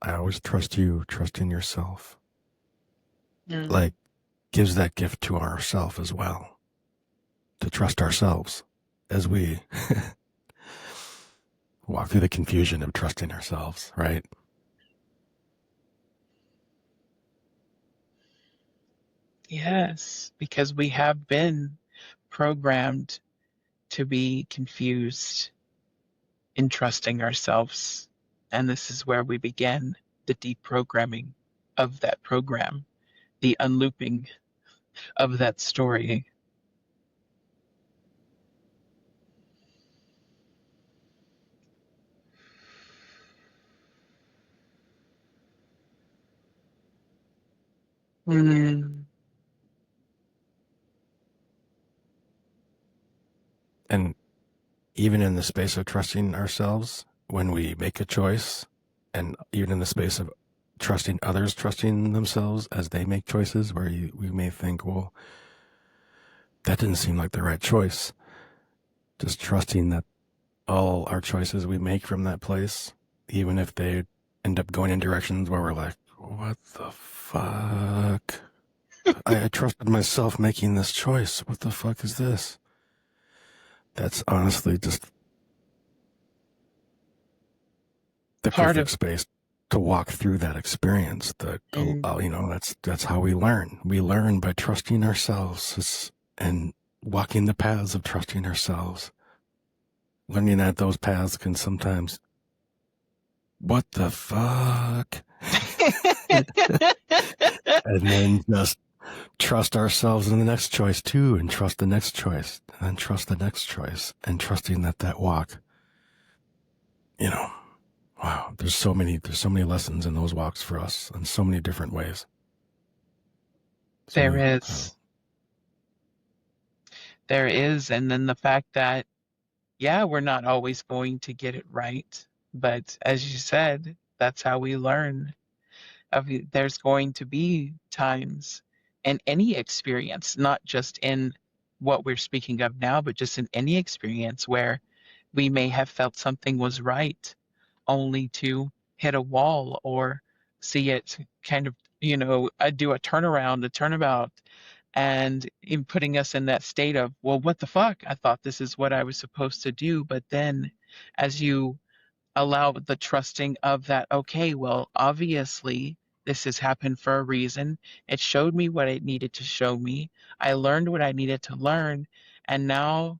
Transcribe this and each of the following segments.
I always trust you, trust in yourself. Mm. Like, gives that gift to ourself as well, to trust ourselves as we walk through the confusion of trusting ourselves, right? Yes, because we have been programmed to be confused in trusting ourselves. And this is where we begin the deprogramming of that program, the unlooping of that story. Mm. And even in the space of trusting ourselves, when we make a choice, and even in the space of trusting others, trusting themselves as they make choices, where we may think, well, that didn't seem like the right choice. Just trusting that all our choices we make from that place, even if they end up going in directions where we're like, what the fuck? I trusted myself making this choice. What the fuck is this? That's honestly just the Part perfect of space to walk through that experience. mm, That's how we learn. We learn by trusting ourselves and walking the paths of trusting ourselves. Learning that those paths can sometimes, what the fuck? And then just trust ourselves in the next choice too, and trust the next choice, and then trust the next choice, and trusting that walk, you know, wow, there's so many lessons in those walks for us in so many different ways. So there many, is. There is. And then the fact that, yeah, we're not always going to get it right. But as you said, that's how we learn. There's going to be times in any experience, not just in what we're speaking of now, but just in any experience where we may have felt something was right only to hit a wall or see it kind of, do a turnaround, a turnabout, and in putting us in that state of, well, what the fuck? I thought this is what I was supposed to do. But then as you allow the trusting of that, okay, well, obviously this has happened for a reason. It showed me what it needed to show me. I learned what I needed to learn. And now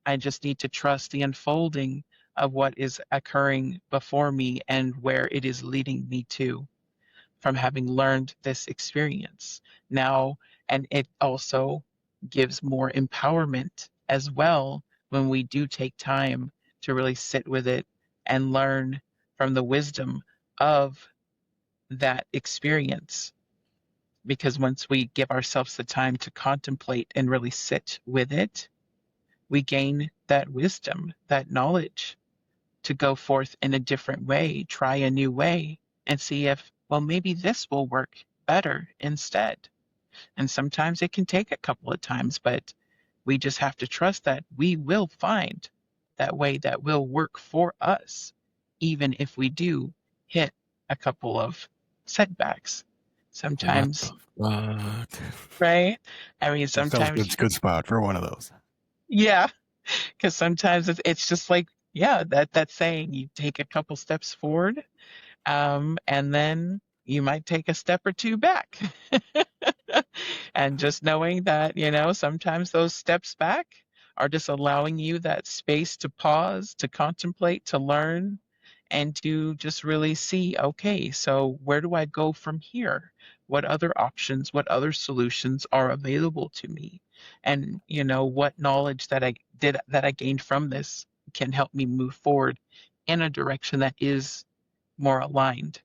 I just need to trust the unfolding of what is occurring before me and where it is leading me to from having learned this experience now. And it also gives more empowerment as well when we do take time to really sit with it and learn from the wisdom of that experience. Because once we give ourselves the time to contemplate and really sit with it, we gain that wisdom, that knowledge to go forth in a different way, try a new way, and see if, well, maybe this will work better instead. And sometimes it can take a couple of times, but we just have to trust that we will find that way that will work for us, even if we do hit a couple of setbacks. what the Sometimes, fuck? right? I mean, That feels sometimes, good. Good spot for one of those. yeah, because sometimes it's just like, yeah, that saying, you take a couple steps forward, and then you might take a step or two back. And just knowing that, sometimes those steps back are just allowing you that space to pause, to contemplate, to learn, and to just really see, okay, so where do I go from here? What other options, what other solutions are available to me? And, what knowledge that I gained from this can help me move forward in a direction that is more aligned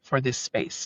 for this space.